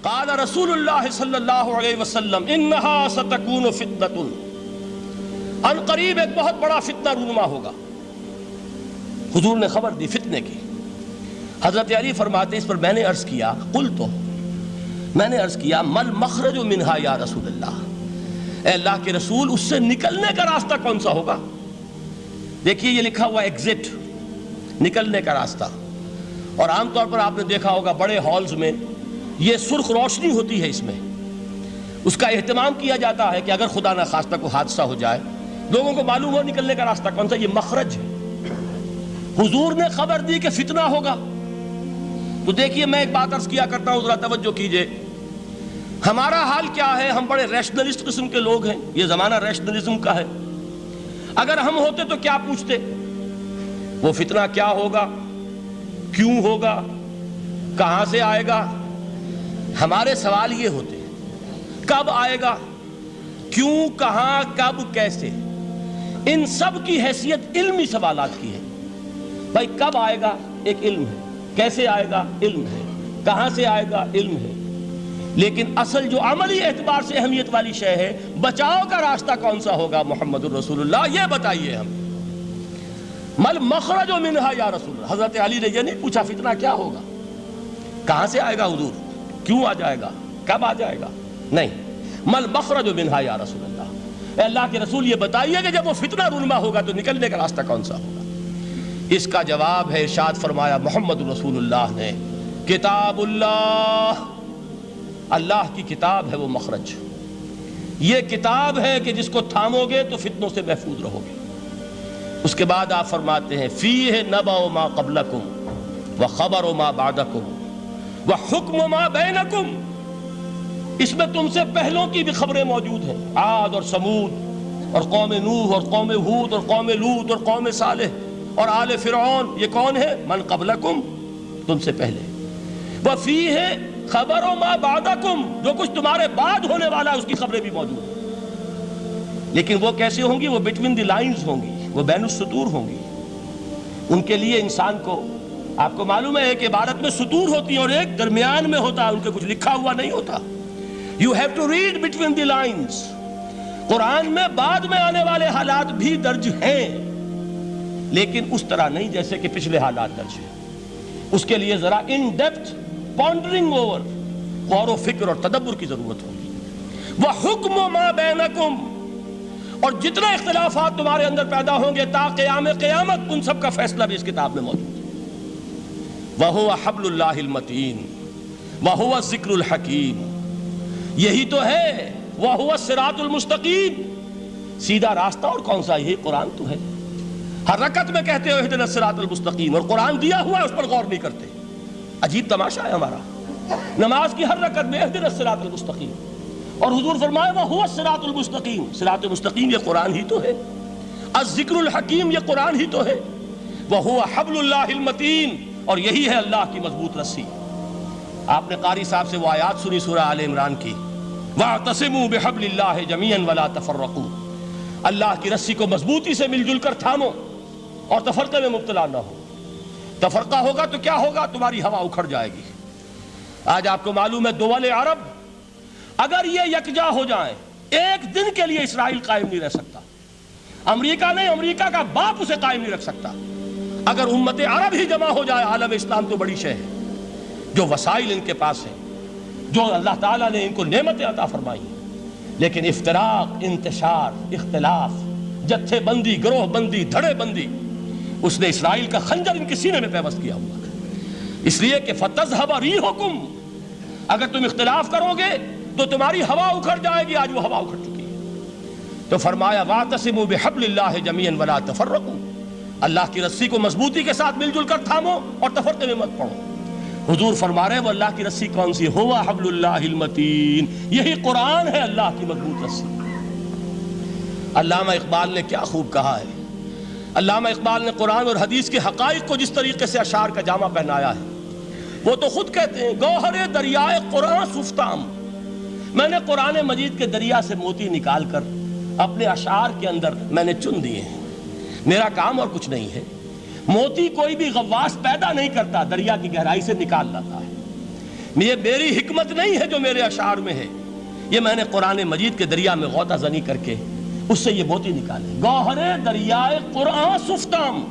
قال رسول اللہ صلی اللہ علیہ وسلم انہا ستکون فتنۃ، ان قریب ایک بہت بڑا فتنہ رونما ہوگا۔ حضور نے خبر دی فتنے کی۔ حضرت علی فرماتے ہیں اس پر میں نے عرض کیا، قلت، میں نے عرض کیا مل مخرج منہا یا رسول اللہ، اے اللہ کے رسول اس سے نکلنے کا راستہ کون سا ہوگا؟ دیکھیے یہ لکھا ہوا ایگزٹ، نکلنے کا راستہ، اور عام طور پر آپ نے دیکھا ہوگا بڑے ہالز میں یہ سرخ روشنی ہوتی ہے، اس میں اس کا اہتمام کیا جاتا ہے کہ اگر خدا نہ خواستہ کوئی حادثہ ہو جائے لوگوں کو معلوم ہو نکلنے کا راستہ کون سا، یہ مخرج ہے۔ حضور نے خبر دی کہ فتنہ ہوگا۔ تو دیکھیے میں ایک بات عرض کیا کرتا ہوں، ذرا توجہ کیجئے، ہمارا حال کیا ہے؟ ہم بڑے ریشنلسٹ قسم کے لوگ ہیں، یہ زمانہ ریشنلزم کا ہے۔ اگر ہم ہوتے تو کیا پوچھتے؟ وہ فتنہ کیا ہوگا، کیوں ہوگا، کہاں سے آئے گا؟ ہمارے سوال یہ ہوتے ہیں، کب آئے گا، کیوں، کہاں، کب، کیسے؟ ان سب کی حیثیت علمی سوالات کی ہے۔ بھائی کب آئے گا ایک علم ہے، کیسے آئے گا علم ہے، کہاں سے آئے گا علم ہے، لیکن اصل جو عملی اعتبار سے اہمیت والی شے ہے، بچاؤ کا راستہ کون سا ہوگا محمد الرسول اللہ، یہ بتائیے ہم۔ مل مخرج منہا یا رسول اللہ، حضرت علی نے یہ نہیں پوچھا فتنہ کیا ہوگا، کہاں سے آئے گا حضور، کیوں آ جائے گا، کب آ جائے گا، نہیں، مل مخرج منہا یا رسول اللہ، اے اللہ کے رسول یہ بتائیے کہ جب وہ فتنہ رونما ہوگا تو نکلنے کا راستہ کون سا ہوگا؟ اس کا جواب ہے، ارشاد فرمایا محمد رسول اللہ نے، کتاب اللہ، اللہ کی کتاب ہے وہ مخرج، یہ کتاب ہے کہ جس کو تھامو گے تو فتنوں سے محفوظ رہو گے۔ اس کے بعد آپ فرماتے ہیں فیہ نبأ ما قبلکم وخبر ما بعدکم وحکم ما بینکم، اس میں تم سے پہلوں کی بھی خبریں موجود ہیں، عاد اور سمود اور قوم نوح اور قوم ہود اور قوم لوط اور قوم صالح اور آل فرعون، یہ کون ہے؟ من قبلکم، تم سے پہلے، وفیہ خبر ما بعدکم، جو کچھ تمہارے بعد ہونے والا ہے اس کی خبریں بھی موجود ہیں، لیکن وہ کیسے ہوں گی؟ وہ بٹوین دی لائنز ہوں گی، وہ بین السطور ہوں گی۔ ان کے لیے انسان کو، آپ کو معلوم ہے ایک عبارت میں سطور ہوتی ہیں اور ایک درمیان میں ہوتا ہے، ان کے کچھ لکھا ہوا نہیں ہوتا۔ You have to read between the lines۔ قرآن میں بعد میں آنے والے حالات بھی درج ہیں، لیکن اس طرح نہیں جیسے کہ پچھلے حالات درج ہیں۔ اس کے لیے ذرا ان ڈیپتھ پونڈرنگ اوور، غور و فکر اور تدبر کی ضرورت ہوگی۔ وَحُکْمُ مَا بَيْنَكُمْ، اور جتنے اختلافات تمہارے اندر پیدا ہوں گے تا قیام قیامت، ان سب کا فیصلہ بھی اس کتاب میں موجود ہے۔ وَهُوَ حَبْلُ اللَّهِ الْمَتِينُ وَهُوَ الذِّكْرُ الْحَكِيمُ، یہی تو ہے وَهُوَ الصِّرَاطُ الْمُسْتَقِيمُ، سیدھا راستہ، اور کون سا؟ یہی قرآن تو ہے۔ ہر رکعت میں کہتے ہو اہدنا الصراط المستقیم، اور قرآن دیا ہوا ہے اس پر غور نہیں کرتے۔ عجیب تماشا ہے ہمارا، نماز کی ہر رکعت میں اہدنا الصراط المستقیم، اور حضور فرمائے وَهُوَ الصراط المستقیم، صراط مستقیم یہ قرآن ہی تو ہے، الذکر الحکیم یہ قرآن ہی تو ہے، وَهُوَ حبل اللہ المتین، اور یہی ہے اللہ کی مضبوط رسی۔ آپ نے قاری صاحب سے وہ آیات سنی سورہ آل عمران کی، وَاعْتَصِمُوا بِحَبْلِ اللَّهِ جَمِيعًا وَلَا تَفَرَّقُوا، اللہ کی رسی کو مضبوطی سے مل جل کر تھامو اور تفرقے میں مبتلا نہ ہو۔ تفرقہ ہوگا تو کیا ہوگا؟ تمہاری ہوا اکھڑ جائے گی۔ آج آپ کو معلوم ہے دول عرب اگر یہ یکجا ہو جائیں، ایک دن کے لیے اسرائیل قائم نہیں رہ سکتا، امریکہ نہیں، امریکہ کا باپ اسے قائم نہیں رکھ سکتا۔ اگر امت عرب ہی جمع ہو جائے، عالم اسلام تو بڑی شے ہے، جو وسائل ان کے پاس ہیں، جو اللہ تعالیٰ نے ان کو نعمتیں عطا فرمائی ہیں، لیکن افتراق، انتشار، اختلاف، جتھے بندی، گروہ بندی، دھڑے بندی، اس نے اسرائیل کا خنجر ان کے سینے میں پیوست کیا ہوا ہے۔ اس لیے کہ فَتَذْهَبَ رِيحُكُمْ، اگر تم اختلاف کرو گے تو تمہاری ہوا اکھڑ جائے گی، آج وہ ہوا اکھڑ چکی ہے۔ تو فرمایا وَاعْتَصِمُوا بِحَبْلِ اللَّهِ جَمِيعًا وَلَا تَفَرَّقُوا، اللہ کی رسی کو مضبوطی کے ساتھ مل جل کر تھامو اور تفرقے میں مت پڑو۔ حضور فرما رہے ہیں وہ اللہ کی رسی کون سی؟ ہوا حبل اللہ المتین، یہی قرآن ہے اللہ کی مضبوط رسی۔ علامہ اقبال نے کیا خوب کہا ہے، علامہ اقبال نے قرآن اور حدیث کے حقائق کو جس طریقے سے اشعار کا جامہ پہنایا ہے، وہ تو خود کہتے ہیں گوہر دریائے قرآن سفتام، میں نے قرآن مجید کے دریا سے موتی نکال کر اپنے اشعار کے اندر میں نے چن دیے ہیں، میرا کام اور کچھ نہیں ہے۔ موتی کوئی بھی غواص پیدا نہیں کرتا، دریا کی گہرائی سے نکال لاتا ہے، یہ میری حکمت نہیں ہے جو میرے اشعار میں ہے، یہ میں نے قرآن مجید کے دریا میں غوطہ زنی کر کے اس سے یہ موتی نکالے، گوہر دریائے قرآن سفتام۔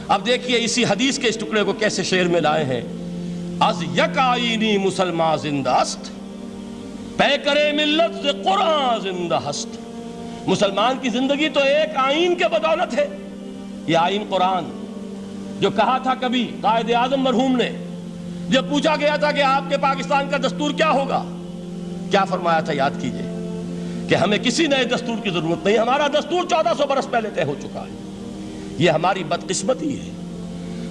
اب دیکھیے اسی حدیث کے اس ٹکڑے کو کیسے شعر میں لائے ہیں۔ از یک آئینی مسلمان زندہ است، پیکرے ملت سے قرآن زندہ ہست۔ مسلمان کی زندگی تو ایک آئین کے بدولت ہے، یہ آئین قرآن، جو کہا تھا کبھی قائد اعظم مرحوم نے جب پوچھا گیا تھا کہ آپ کے پاکستان کا دستور کیا ہوگا، کیا فرمایا تھا یاد کیجئے کہ ہمیں کسی نئے دستور کی ضرورت نہیں، ہمارا دستور 1400 برس پہلے طے ہو چکا ہے۔ یہ ہماری بدقسمتی ہے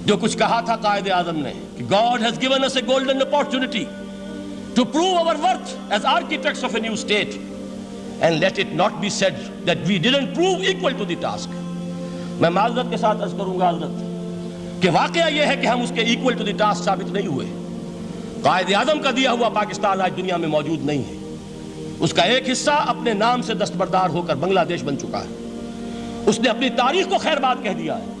جو کچھ کہا تھا قائد اعظم نے کہ God has given us a golden opportunity to prove our worth as architects of a new state and let it not be said that we didn't prove equal to the task۔ میں معذرت کے ساتھ عرض کروں گا حضرت کہ واقعہ یہ ہے کہ ہم اس کے equal to the task ثابت نہیں ہوئے۔ قائد اعظم کا دیا ہوا پاکستان آج دنیا میں موجود نہیں ہے، اس کا ایک حصہ اپنے نام سے دستبردار ہو کر بنگلہ دیش بن چکا ہے، اس نے اپنی تاریخ کو خیر بات کہہ دیا ہے،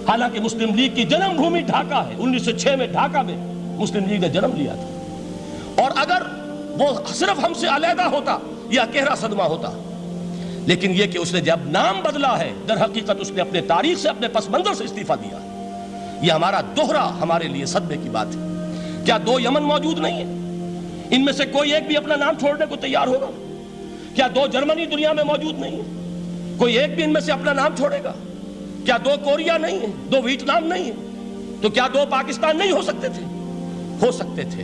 حالانکہ مسلم لیگ کی جنم بھومی ڈھاکہ ہے، 1906 میں ڈھاکہ میں مسلم لیگ نے جنم لیا تھا، اور اگر وہ صرف ہم سے علیحدہ ہوتا یا گہرا صدمہ ہوتا، لیکن یہ کہ اس نے جب نام بدلا ہے در حقیقت اس نے اپنے تاریخ سے اپنے پس منظر سے استعفیٰ دیا ہے۔ یہ ہمارا دوہرا ہمارے لیے صدمے کی بات ہے۔ کیا 2 یمن موجود نہیں ہیں؟ ان میں سے کوئی ایک بھی اپنا نام چھوڑنے کو تیار ہوگا؟ کیا 2 جرمنی دنیا میں موجود نہیں ہیں؟ کوئی ایک بھی ان میں سے اپنا نام چھوڑے گا؟ کیا 2 کوریا نہیں ہیں؟ 2 ویتنام نہیں ہیں؟ تو کیا 2 پاکستان نہیں ہو سکتے تھے؟ ہو سکتے تھے۔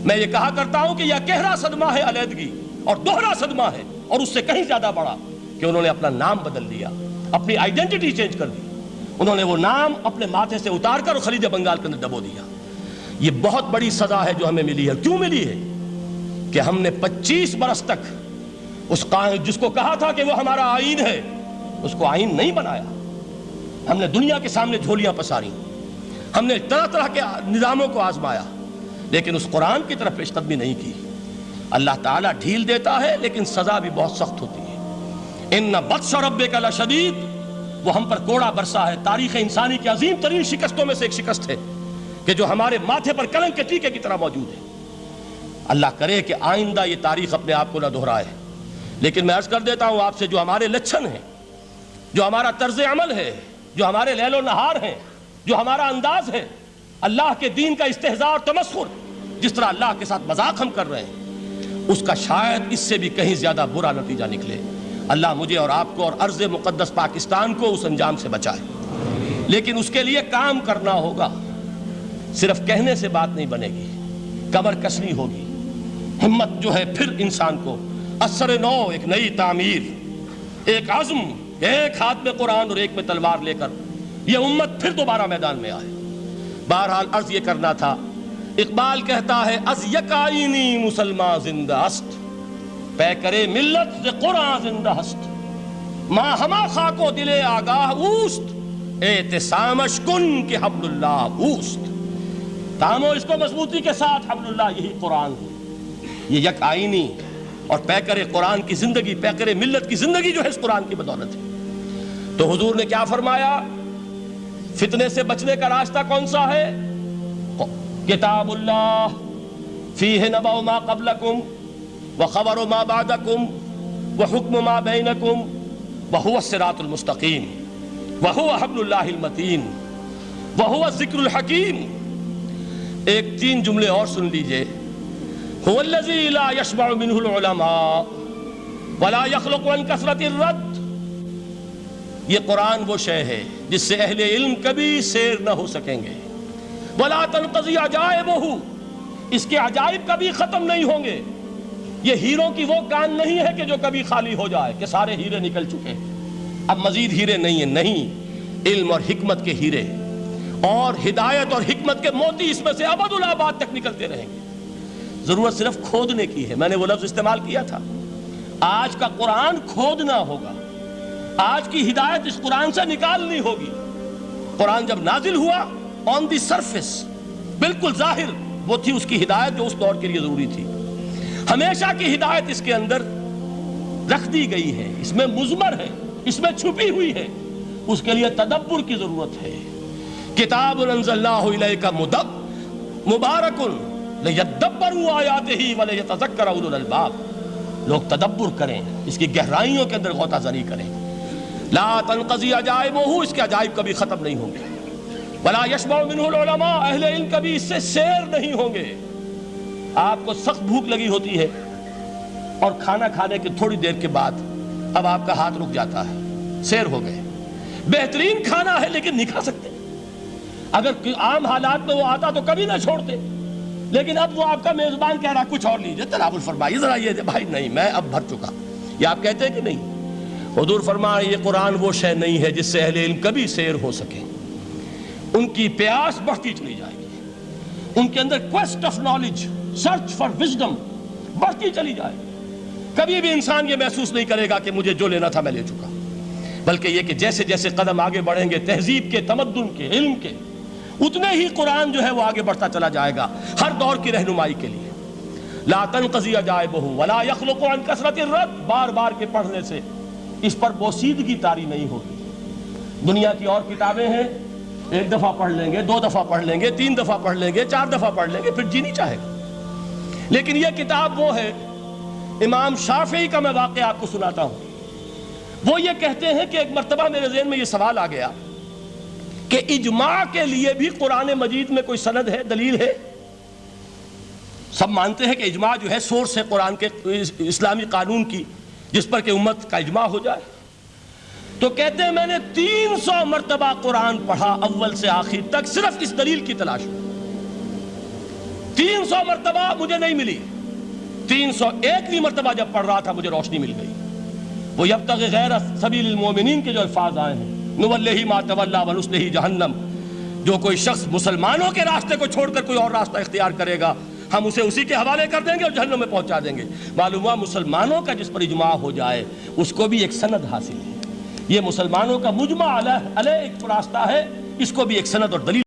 میں یہ کہا کرتا ہوں کہ یہ گہرا صدمہ ہے علیحدگی، اور دوہرا صدمہ ہے، اور اس سے کہیں زیادہ بڑا کہ انہوں نے اپنا نام بدل لیا، اپنی آئیڈینٹی چینج کر دی، انہوں نے وہ نام اپنے ماتھے سے اتار کر خلیج بنگال کے اندر دبو دیا۔ یہ بہت بڑی سزا ہے جو ہمیں ملی ہے۔ کیوں ملی ہے؟ کہ ہم نے 25 برس تک اس قائد جس کو کہا تھا کہ وہ ہمارا آئین ہے، اس کو آئین نہیں بنایا۔ ہم نے دنیا کے سامنے جھولیاں پساری، ہم نے طرح طرح کے نظاموں کو آزمایا، لیکن اس قرآن کی طرف پیش قدمی نہیں کی۔ اللہ تعالیٰ ڈھیل دیتا ہے لیکن سزا بھی بہت سخت ہوتی ہے۔ ان بطش ربک لشدید، وہ ہم پر کوڑا برسا ہے۔ تاریخ انسانی کی عظیم ترین شکستوں میں سے ایک شکست ہے کہ جو ہمارے ماتھے پر کلنک کے ٹیکے کی طرح موجود ہے۔ اللہ کرے کہ آئندہ یہ تاریخ اپنے آپ کو نہ دہرائے، لیکن میں عرض کر دیتا ہوں آپ سے، جو ہمارے لچھن ہیں، جو ہمارا طرز عمل ہے، جو ہمارے لیل و نہار ہیں، جو ہمارا انداز ہے، اللہ کے دین کا استہزاء اور تمسخر، جس طرح اللہ کے ساتھ مذاق ہم کر رہے ہیں، اس کا شاید اس سے بھی کہیں زیادہ برا نتیجہ نکلے۔ اللہ مجھے اور آپ کو اور ارض مقدس پاکستان کو اس انجام سے بچائے، لیکن اس کے لیے کام کرنا ہوگا۔ صرف کہنے سے بات نہیں بنے گی، کمر کسنی ہوگی، ہمت جو ہے پھر انسان کو اثر نو، ایک نئی تعمیر، ایک عزم، ایک ہاتھ میں قرآن اور ایک میں تلوار لے کر یہ امت پھر دوبارہ میدان میں آئے۔ بہرحال عرض یہ کرنا تھا، اقبال کہتا ہے از یک آئینی مسلمان زندہ است، پیکرے ملت سے قرآن زندہ ہست، ماں ہما خاک و دل آگاہ اوست، اعتصامش کن کہ حبل اللہ اوست۔ تامو اس کو مضبوطی کے ساتھ، حبل اللہ یہی قرآن ہے۔ یہ یک آئینی اور پیکر قرآن کی زندگی، پیکر ملت کی زندگی جو ہے اس قرآن کی بدولت ہے۔ تو حضور نے کیا فرمایا؟ فتنے سے بچنے کا راستہ کون سا ہے؟ کتاب اللہ فیہ نبأ ما قبلکم وخبر ما بعدکم وحکم ما بینکم وہو الصراط المستقیم وہو حبل اللہ المتین وہو الذکر الحکیم۔ ایک 3 جملے اور سن لیجئے۔ هو الذی لا یشبع منہ العلماء ولا یخلق عن کثرت الرد۔ یہ قرآن وہ شے ہے جس سے اہل علم کبھی سیر نہ ہو سکیں گے۔ ولا تنقضی عجائبہ، اس کے عجائب کبھی ختم نہیں ہوں گے۔ یہ ہیروں کی وہ کان نہیں ہے کہ جو کبھی خالی ہو جائے کہ سارے ہیرے نکل چکے، اب مزید ہیرے نہیں ہیں، نہیں، علم اور حکمت کے ہیرے اور ہدایت اور حکمت کے موتی اس میں سے ابد الآباد تک نکلتے رہیں گے۔ ضرورت صرف کھودنے کی ہے۔ میں نے وہ لفظ استعمال کیا تھا، آج کا قرآن کھودنا ہوگا، آج کی ہدایت اس قرآن سے نکالنی ہوگی۔ قرآن جب نازل ہوا آن دی سرفیس، بالکل ظاہر وہ تھی اس کی ہدایت جو اس دور کے لیے ضروری تھی۔ ہمیشہ کی ہدایت اس کے اندر رکھ دی گئی ہے، اس میں مضمر ہے، اس میں چھپی ہوئی ہے، اس کے لیے تدبر کی ضرورت ہے۔ کتاب انزلناہ الیک مبارک لِيَدَّبَّرُوا آیَاتِهِ وَلِيَتَذَكَّرَ أُولُو الْأَلْبَابِ، لوگ تدبر کریں، اس کی گہرائیوں کے اندر غوطہ زنی کریں۔ لا تنقضی عجائبہ، اس کے عجائب کبھی ختم نہیں ہوں گے۔ ولا یشبع منہ العلماء، اہل علم کبھی اس سے سیر نہیں ہوں گے۔ آپ کو سخت بھوک لگی ہوتی ہے اور کھانا کھانے کے تھوڑی دیر کے بعد اب آپ کا ہاتھ رک جاتا ہے، سیر ہو گئے، بہترین کھانا ہے لیکن نہیں کھا سکتے۔ اگر عام حالات میں وہ آتا تو کبھی نہ چھوڑتے، لیکن اب وہ آپ کا میزبان کہہ رہا کچھ اور لیجیے، تناول فرمائیے ذرا یہ دے، بھائی نہیں میں اب بھر چکا، یہ آپ کہتے ہیں کہ نہیں؟ حضور فرمایا یہ قرآن وہ شے نہیں ہے جس سے اہل علم کبھی سیر ہو سکے، ان کی پیاس بڑھتی چلی جائے گی، ان کے اندر quest of knowledge, search for wisdom بڑھتی چلی جائے گی۔ کبھی بھی انسان یہ محسوس نہیں کرے گا کہ مجھے جو لینا تھا میں لے چکا، بلکہ یہ کہ جیسے جیسے قدم آگے بڑھیں گے تہذیب کے، تمدن کے، علم کے، اتنے ہی قرآن جو ہے وہ آگے بڑھتا چلا جائے گا ہر دور کی رہنمائی کے لیے۔ لا تنقضی عجائبہ ولا یخلق عن کثرت الرد، بار بار کے پڑھنے سے اس پر بوسیدگی طاری نہیں ہوگی۔ دنیا کی اور کتابیں ہیں، ایک دفعہ پڑھ لیں گے، دو دفعہ پڑھ لیں گے، تین دفعہ پڑھ لیں گے، چار دفعہ پڑھ لیں گے، پھر جی نہیں چاہے گا۔ لیکن یہ کتاب وہ ہے، امام شافعی کا میں واقعہ آپ کو سناتا ہوں۔ وہ یہ کہتے ہیں کہ ایک مرتبہ میرے ذہن میں یہ سوال آ گیا کہ اجماع کے لیے بھی قرآن مجید میں کوئی سند ہے، دلیل ہے؟ سب مانتے ہیں کہ اجماع جو ہے سورس ہے قرآن کے اسلامی قانون کی، جس پر کہ امت کا اجماع ہو جائے۔ تو کہتے ہیں میں نے 300 مرتبہ قرآن پڑھا اول سے آخر تک، صرف اس دلیل کی تلاش میں۔ 300 مرتبہ مجھے نہیں ملی، 301ویں مرتبہ جب پڑھ رہا تھا مجھے روشنی مل گئی۔ وہ یبتغی غیر سبیل المومنین کے جو الفاظ آئے ہیں، نولہ ما تولی ونصلہ جہنم، جو کوئی شخص مسلمانوں کے راستے کو چھوڑ کر کوئی اور راستہ اختیار کرے گا ہم اسے اسی کے حوالے کر دیں گے اور جہنم میں پہنچا دیں گے۔ معلوم ہوا مسلمانوں کا جس پر اجماع ہو جائے اس کو بھی ایک سند حاصل ہے۔ یہ مسلمانوں کا مجمع علیہ ایک راستہ ہے، اس کو بھی ایک سند اور دلیل